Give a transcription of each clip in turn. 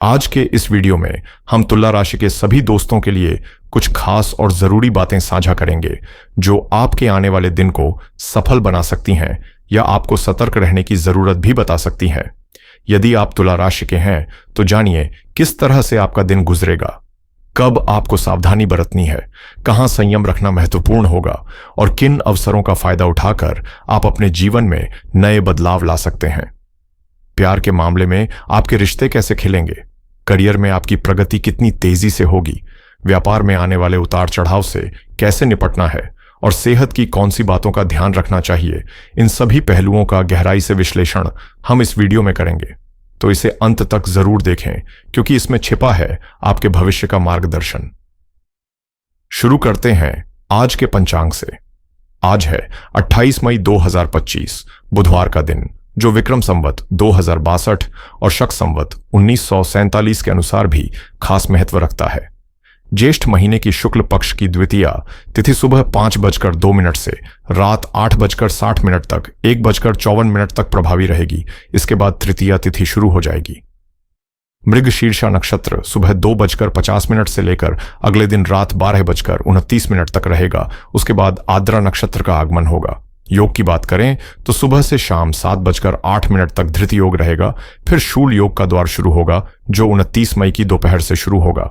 आज के इस वीडियो में हम तुला राशि के सभी दोस्तों के लिए कुछ खास और जरूरी बातें साझा करेंगे जो आपके आने वाले दिन को सफल बना सकती हैं या आपको सतर्क रहने की जरूरत भी बता सकती हैं। यदि आप तुला राशि के हैं तो जानिए किस तरह से आपका दिन गुजरेगा, कब आपको सावधानी बरतनी है, कहां संयम रखना महत्वपूर्ण होगा और किन अवसरों का फायदा उठाकर आप अपने जीवन में नए बदलाव ला सकते हैं। प्यार के मामले में आपके रिश्ते कैसे खिलेंगे, करियर में आपकी प्रगति कितनी तेजी से होगी, व्यापार में आने वाले उतार चढ़ाव से कैसे निपटना है और सेहत की कौन सी बातों का ध्यान रखना चाहिए, इन सभी पहलुओं का गहराई से विश्लेषण हम इस वीडियो में करेंगे। तो इसे अंत तक जरूर देखें क्योंकि इसमें छिपा है आपके भविष्य का मार्गदर्शन। शुरू करते हैं आज के पंचांग से। आज है 28 मई 2025 बुधवार का दिन, जो विक्रम संवत 2062 और शक संवत 1947 के अनुसार भी खास महत्व रखता है। ज्येष्ठ महीने की शुक्ल पक्ष की द्वितीया तिथि सुबह 5:02 से रात 8:60 तक 1:54 तक प्रभावी रहेगी। इसके बाद तृतीया तिथि शुरू हो जाएगी। मृगशीर्षा नक्षत्र सुबह 2:50 से लेकर अगले दिन रात 12:29 तक रहेगा। उसके बाद आद्रा नक्षत्र का आगमन होगा। योग की बात करें तो सुबह से शाम 7:08 तक धृति योग रहेगा। फिर शूल योग का द्वार शुरू होगा जो 29 मई की दोपहर से शुरू होगा,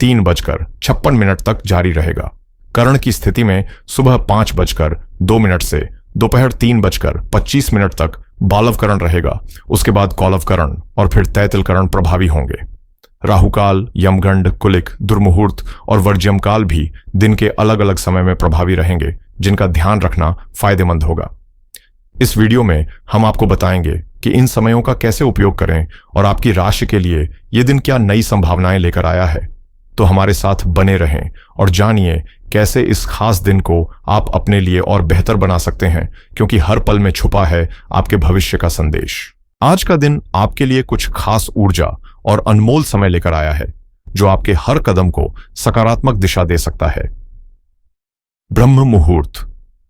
3:56 तक जारी रहेगा। करण की स्थिति में सुबह 5:02 से दोपहर 3:25 तक बालव करण रहेगा। उसके बाद कौलव करण और फिर तैतिल करण प्रभावी होंगे। राहुकाल, यमगंड, कुलिक, दुर्मुहूर्त और वर्ज्यम काल भी दिन के अलग अलग समय में प्रभावी रहेंगे, जिनका ध्यान रखना फायदेमंद होगा। इस वीडियो में हम आपको बताएंगे कि इन समयों का कैसे उपयोग करें और आपकी राशि के लिए यह दिन क्या नई संभावनाएं लेकर आया है। तो हमारे साथ बने रहें और जानिए कैसे इस खास दिन को आप अपने लिए और बेहतर बना सकते हैं, क्योंकि हर पल में छुपा है आपके भविष्य का संदेश। आज का दिन आपके लिए कुछ खास ऊर्जा और अनमोल समय लेकर आया है जो आपके हर कदम को सकारात्मक दिशा दे सकता है। ब्रह्म मुहूर्त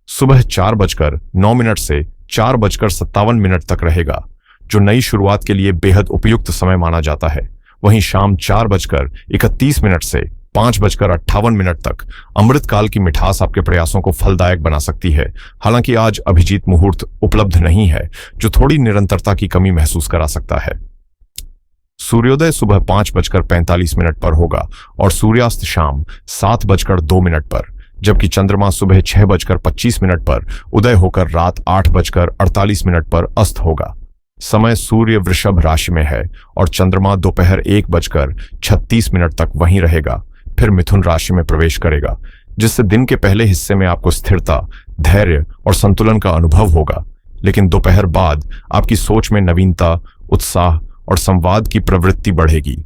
सुबह 4:09 से 4:57 तक रहेगा, जो नई शुरुआत के लिए बेहद उपयुक्त समय माना जाता है। वहीं शाम 4:31 से 5:58 तक अमृतकाल की मिठास आपके प्रयासों को फलदायक बना सकती है। हालांकि आज अभिजीत मुहूर्त उपलब्ध नहीं है, जो थोड़ी निरंतरता की कमी महसूस करा सकता है। सूर्योदय सुबह 5:45 पर होगा और सूर्यास्त शाम 7:02 पर, जबकि चंद्रमा सुबह 6:25 पर उदय होकर रात 8:48 पर अस्त होगा। समय सूर्य वृषभ राशि में है और चंद्रमा दोपहर 1:36 तक वहीं रहेगा, फिर मिथुन राशि में प्रवेश करेगा, जिससे दिन के पहले हिस्से में आपको स्थिरता, धैर्य और संतुलन का अनुभव होगा। लेकिन दोपहर बाद आपकी सोच में नवीनता, उत्साह और संवाद की प्रवृत्ति बढ़ेगी।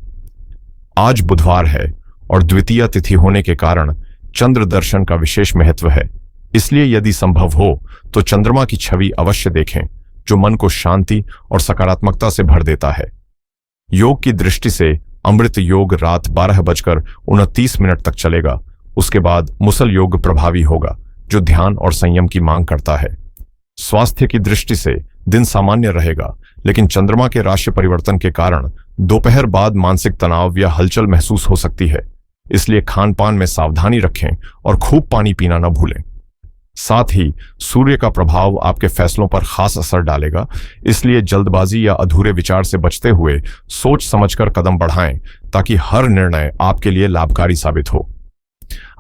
आज बुधवार है और द्वितीया तिथि होने के कारण चंद्र दर्शन का विशेष महत्व है। इसलिए यदि संभव हो तो चंद्रमा की छवि अवश्य देखें, जो मन को शांति और सकारात्मकता से भर देता है। योग की दृष्टि से अमृत योग रात 12:29 तक चलेगा। उसके बाद मुसल योग प्रभावी होगा, जो ध्यान और संयम की मांग करता है। स्वास्थ्य की दृष्टि से दिन सामान्य रहेगा, लेकिन चंद्रमा के राशि परिवर्तन के कारण दोपहर बाद मानसिक तनाव या हलचल महसूस हो सकती है। इसलिए खान पान में सावधानी रखें और खूब पानी पीना न भूलें। साथ ही सूर्य का प्रभाव आपके फैसलों पर खास असर डालेगा, इसलिए जल्दबाजी या अधूरे विचार से बचते हुए सोच समझकर कदम बढ़ाएं ताकि हर निर्णय आपके लिए लाभकारी साबित हो।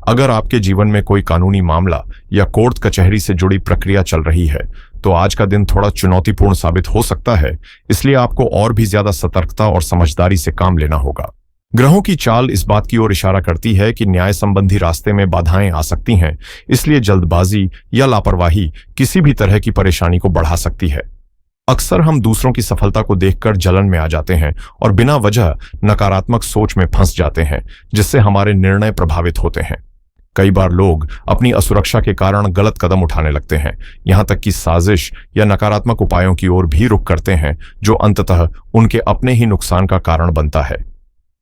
अगर आपके जीवन में कोई कानूनी मामला या कोर्ट कचहरी से जुड़ी प्रक्रिया चल रही है तो आज का दिन थोड़ा चुनौतीपूर्ण साबित हो सकता है। इसलिए आपको और भी ज्यादा सतर्कता और समझदारी से काम लेना होगा। ग्रहों की चाल इस बात की ओर इशारा करती है कि न्याय संबंधी रास्ते में बाधाएं आ सकती हैं, इसलिए जल्दबाजी या लापरवाही किसी भी तरह की परेशानी को बढ़ा सकती है। अक्सर हम दूसरों की सफलता को देखकर जलन में आ जाते हैं और बिना वजह नकारात्मक सोच में फंस जाते हैं, जिससे हमारे निर्णय प्रभावित होते हैं। कई बार लोग अपनी असुरक्षा के कारण गलत कदम उठाने लगते हैं, यहां तक कि साजिश या नकारात्मक उपायों की ओर भी रुख करते हैं, जो अंततः उनके अपने ही नुकसान का कारण बनता है।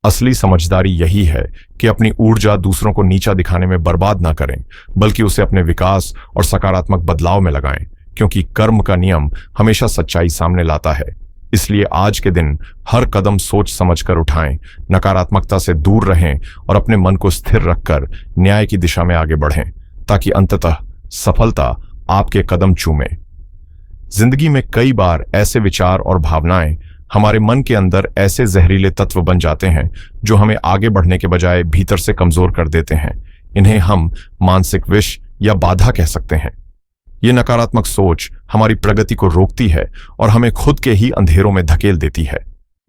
असली समझदारी यही है कि अपनी ऊर्जा दूसरों को नीचा दिखाने में बर्बाद ना करें, बल्कि उसे अपने विकास और सकारात्मक बदलाव में लगाएं, क्योंकि कर्म का नियम हमेशा सच्चाई सामने लाता है। इसलिए आज के दिन हर कदम सोच समझकर उठाएं, नकारात्मकता से दूर रहें और अपने मन को स्थिर रखकर न्याय की दिशा में आगे बढ़ें, ताकि अंततः सफलता आपके कदम चूमे। जिंदगी में कई बार ऐसे विचार और भावनाएं हमारे मन के अंदर ऐसे जहरीले तत्व बन जाते हैं जो हमें आगे बढ़ने के बजाय भीतर से कमजोर कर देते हैं। इन्हें हम मानसिक विष या बाधा कह सकते हैं। ये नकारात्मक सोच हमारी प्रगति को रोकती है और हमें खुद के ही अंधेरों में धकेल देती है।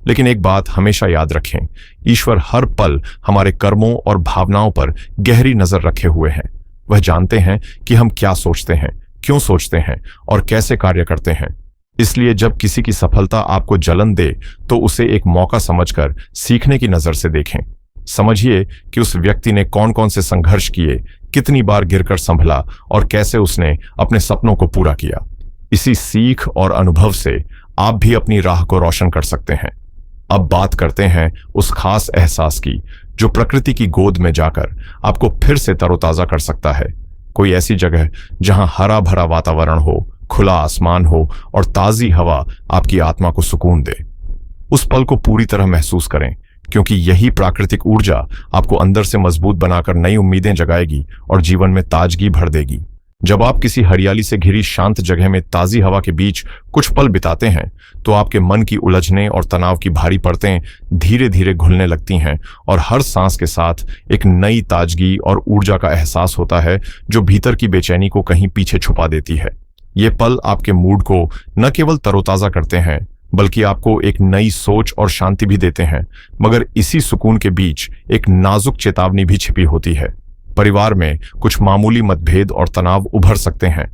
लेकिन एक बात हमेशा याद रखें, ईश्वर हर पल हमारे कर्मों और भावनाओं पर गहरी नजर रखे हुए हैं। वह जानते हैं कि हम क्या सोचते हैं, क्यों सोचते हैं और कैसे कार्य करते हैं। इसलिए जब किसी की सफलता आपको जलन दे तो उसे एक मौका समझकर सीखने की नजर से देखें। समझिए कि उस व्यक्ति ने कौन कौन से संघर्ष किए, कितनी बार गिरकर संभला और कैसे उसने अपने सपनों को पूरा किया। इसी सीख और अनुभव से आप भी अपनी राह को रोशन कर सकते हैं। अब बात करते हैं उस खास एहसास की जो प्रकृति की गोद में जाकर आपको फिर से तरोताजा कर सकता है। कोई ऐसी जगह जहां हरा भरा वातावरण हो, खुला आसमान हो और ताजी हवा आपकी आत्मा को सुकून दे। उस पल को पूरी तरह महसूस करें, क्योंकि यही प्राकृतिक ऊर्जा आपको अंदर से मजबूत बनाकर नई उम्मीदें जगाएगी और जीवन में ताजगी भर देगी। जब आप किसी हरियाली से घिरी शांत जगह में ताजी हवा के बीच कुछ पल बिताते हैं तो आपके मन की उलझने और तनाव की भारी परतें धीरे धीरे घुलने लगती हैं और हर सांस के साथ एक नई ताजगी और ऊर्जा का एहसास होता है जो भीतर की बेचैनी को कहीं पीछे छुपा देती है। ये पल आपके मूड को न केवल तरोताजा करते हैं बल्कि आपको एक नई सोच और शांति भी देते हैं। मगर इसी सुकून के बीच एक नाजुक चेतावनी भी छिपी होती है। परिवार में कुछ मामूली मतभेद और तनाव उभर सकते हैं।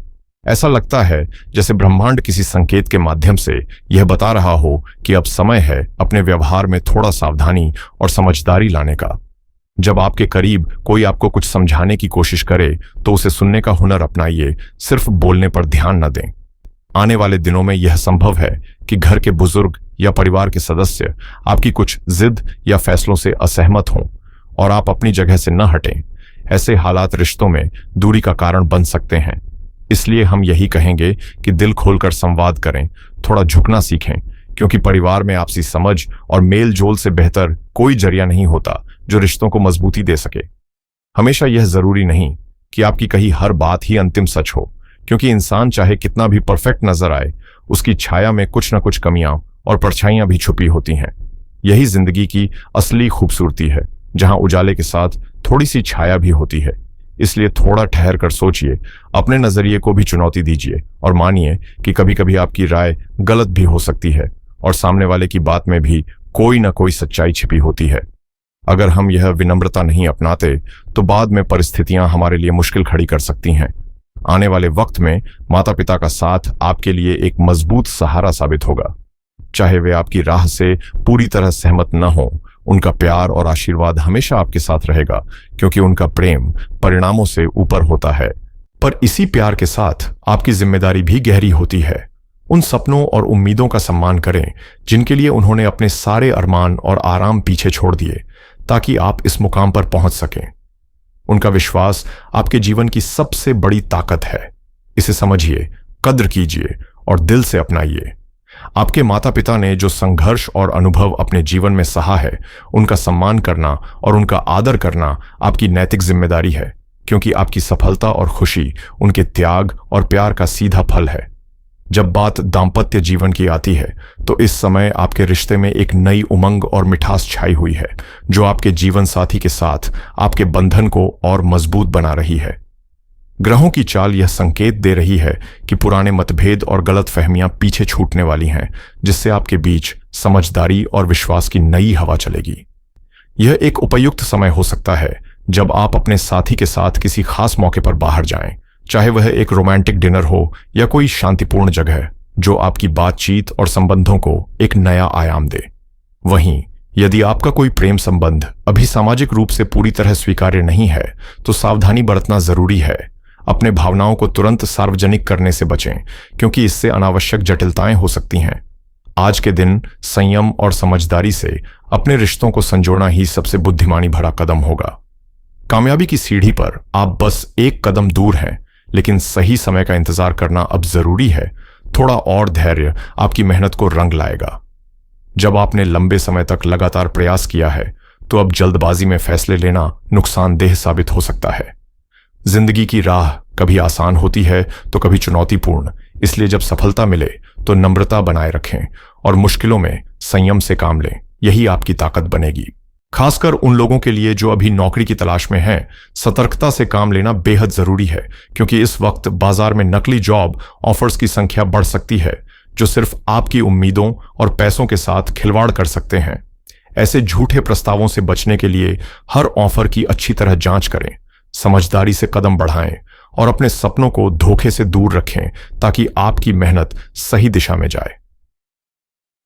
ऐसा लगता है जैसे ब्रह्मांड किसी संकेत के माध्यम से यह बता रहा हो कि अब समय है अपने व्यवहार में थोड़ा सावधानी और समझदारी लाने का। जब आपके करीब कोई आपको कुछ समझाने की कोशिश करे तो उसे सुनने का हुनर अपनाइए, सिर्फ बोलने पर ध्यान न दें। आने वाले दिनों में यह संभव है कि घर के बुजुर्ग या परिवार के सदस्य आपकी कुछ जिद या फैसलों से असहमत हों और आप अपनी जगह से न हटें। ऐसे हालात रिश्तों में दूरी का कारण बन सकते हैं। इसलिए हम यही कहेंगे कि दिल खोलकर संवाद करें, थोड़ा झुकना सीखें, क्योंकि परिवार में आपसी समझ और मेल जोल से बेहतर कोई जरिया नहीं होता जो रिश्तों को मजबूती दे सके। हमेशा यह जरूरी नहीं कि आपकी कही हर बात ही अंतिम सच हो, क्योंकि इंसान चाहे कितना भी परफेक्ट नजर आए, उसकी छाया में कुछ न कुछ कमियां और परछाइयां भी छुपी होती हैं। यही जिंदगी की असली खूबसूरती है, जहां उजाले के साथ थोड़ी सी छाया भी होती है। इसलिए थोड़ा ठहर कर सोचिए, अपने नजरिए को भी चुनौती दीजिए और मानिए कि कभी कभी आपकी राय गलत भी हो सकती है और सामने वाले की बात में भी कोई ना कोई सच्चाई छिपी होती है। अगर हम यह विनम्रता नहीं अपनाते तो बाद में परिस्थितियां हमारे लिए मुश्किल खड़ी कर सकती हैं। आने वाले वक्त में माता पिता का साथ आपके लिए एक मजबूत सहारा साबित होगा। चाहे वे आपकी राह से पूरी तरह सहमत न हो, उनका प्यार और आशीर्वाद हमेशा आपके साथ रहेगा, क्योंकि उनका प्रेम परिणामों से ऊपर होता है। पर इसी प्यार के साथ आपकी जिम्मेदारी भी गहरी होती है। उन सपनों और उम्मीदों का सम्मान करें जिनके लिए उन्होंने अपने सारे अरमान और आराम पीछे छोड़ दिए ताकि आप इस मुकाम पर पहुंच सकें। उनका विश्वास आपके जीवन की सबसे बड़ी ताकत है। इसे समझिए, कद्र कीजिए और दिल से अपनाइए। आपके माता पिता ने जो संघर्ष और अनुभव अपने जीवन में सहा है, उनका सम्मान करना और उनका आदर करना आपकी नैतिक जिम्मेदारी है, क्योंकि आपकी सफलता और खुशी उनके त्याग और प्यार का सीधा फल है। जब बात दाम्पत्य जीवन की आती है तो इस समय आपके रिश्ते में एक नई उमंग और मिठास छाई हुई है, जो आपके जीवन साथी के साथ आपके बंधन को और मजबूत बना रही है। ग्रहों की चाल यह संकेत दे रही है कि पुराने मतभेद और गलतफहमियां पीछे छूटने वाली हैं, जिससे आपके बीच समझदारी और विश्वास की नई हवा चलेगी। यह एक उपयुक्त समय हो सकता है जब आप अपने साथी के साथ किसी खास मौके पर बाहर जाएं, चाहे वह एक रोमांटिक डिनर हो या कोई शांतिपूर्ण जगह जो आपकी बातचीत और संबंधों को एक नया आयाम दे। वहीं यदि आपका कोई प्रेम संबंध अभी सामाजिक रूप से पूरी तरह स्वीकार्य नहीं है तो सावधानी बरतना जरूरी है। अपने भावनाओं को तुरंत सार्वजनिक करने से बचें, क्योंकि इससे अनावश्यक जटिलताएं हो सकती हैं। आज के दिन संयम और समझदारी से अपने रिश्तों को संजोना ही सबसे बुद्धिमानी भरा कदम होगा। कामयाबी की सीढ़ी पर आप बस एक कदम दूर हैं, लेकिन सही समय का इंतजार करना अब जरूरी है। थोड़ा और धैर्य आपकी मेहनत को रंग लाएगा। जब आपने लंबे समय तक लगातार प्रयास किया है तो अब जल्दबाजी में फैसले लेना नुकसानदेह साबित हो सकता है। जिंदगी की राह कभी आसान होती है तो कभी चुनौतीपूर्ण, इसलिए जब सफलता मिले तो नम्रता बनाए रखें और मुश्किलों में संयम से काम लें। यही आपकी ताकत बनेगी। खासकर उन लोगों के लिए जो अभी नौकरी की तलाश में हैं, सतर्कता से काम लेना बेहद जरूरी है, क्योंकि इस वक्त बाजार में नकली जॉब ऑफर्स की संख्या बढ़ सकती है जो सिर्फ आपकी उम्मीदों और पैसों के साथ खिलवाड़ कर सकते हैं। ऐसे झूठे प्रस्तावों से बचने के लिए हर ऑफर की अच्छी तरह जांच करें, समझदारी से कदम बढ़ाएं और अपने सपनों को धोखे से दूर रखें ताकि आपकी मेहनत सही दिशा में जाए।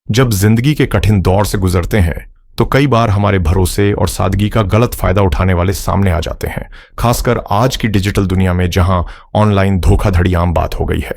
जब जिंदगी के कठिन दौर से गुजरते हैं तो कई बार हमारे भरोसे और सादगी का गलत फायदा उठाने वाले सामने आ जाते हैं, खासकर आज की डिजिटल दुनिया में जहां ऑनलाइन धोखाधड़ी आम बात हो गई है।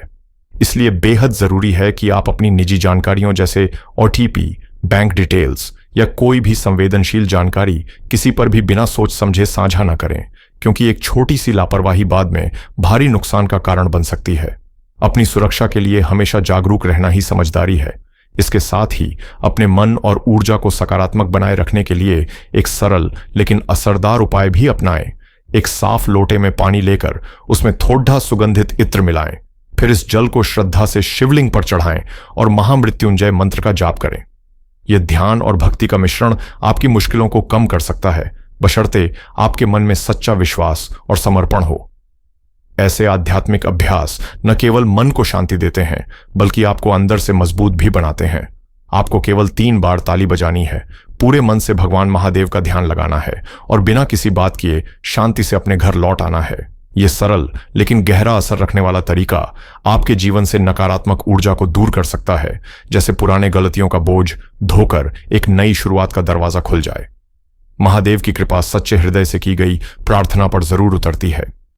इसलिए बेहद जरूरी है कि आप अपनी निजी जानकारियों जैसे OTP, बैंक डिटेल्स या कोई भी संवेदनशील जानकारी किसी पर भी बिना सोच समझे साझा न करें, क्योंकि एक छोटी सी लापरवाही बाद में भारी नुकसान का कारण बन सकती है। अपनी सुरक्षा के लिए हमेशा जागरूक रहना ही समझदारी है। इसके साथ ही अपने मन और ऊर्जा को सकारात्मक बनाए रखने के लिए एक सरल लेकिन असरदार उपाय भी अपनाएं। एक साफ लोटे में पानी लेकर उसमें थोड़ा सुगंधित इत्र मिलाएं, फिर इस जल को श्रद्धा से शिवलिंग पर चढ़ाएं और महामृत्युंजय मंत्र का जाप करें। यह ध्यान और भक्ति का मिश्रण आपकी मुश्किलों को कम कर सकता है, बशर्ते आपके मन में सच्चा विश्वास और समर्पण हो। ऐसे आध्यात्मिक अभ्यास न केवल मन को शांति देते हैं बल्कि आपको अंदर से मजबूत भी बनाते हैं। आपको केवल 3 बार ताली बजानी है, पूरे मन से भगवान महादेव का ध्यान लगाना है और बिना किसी बात किए शांति से अपने घर लौट आना है। यह सरल लेकिन गहरा असर रखने वाला तरीका आपके जीवन से नकारात्मक ऊर्जा को दूर कर सकता है, जैसे पुराने गलतियों का बोझ धोकर एक नई शुरुआत का दरवाजा खुल जाए। महादेव की कृपा सच्चे हृदय से की गई प्रार्थना पर जरूर उतरती है।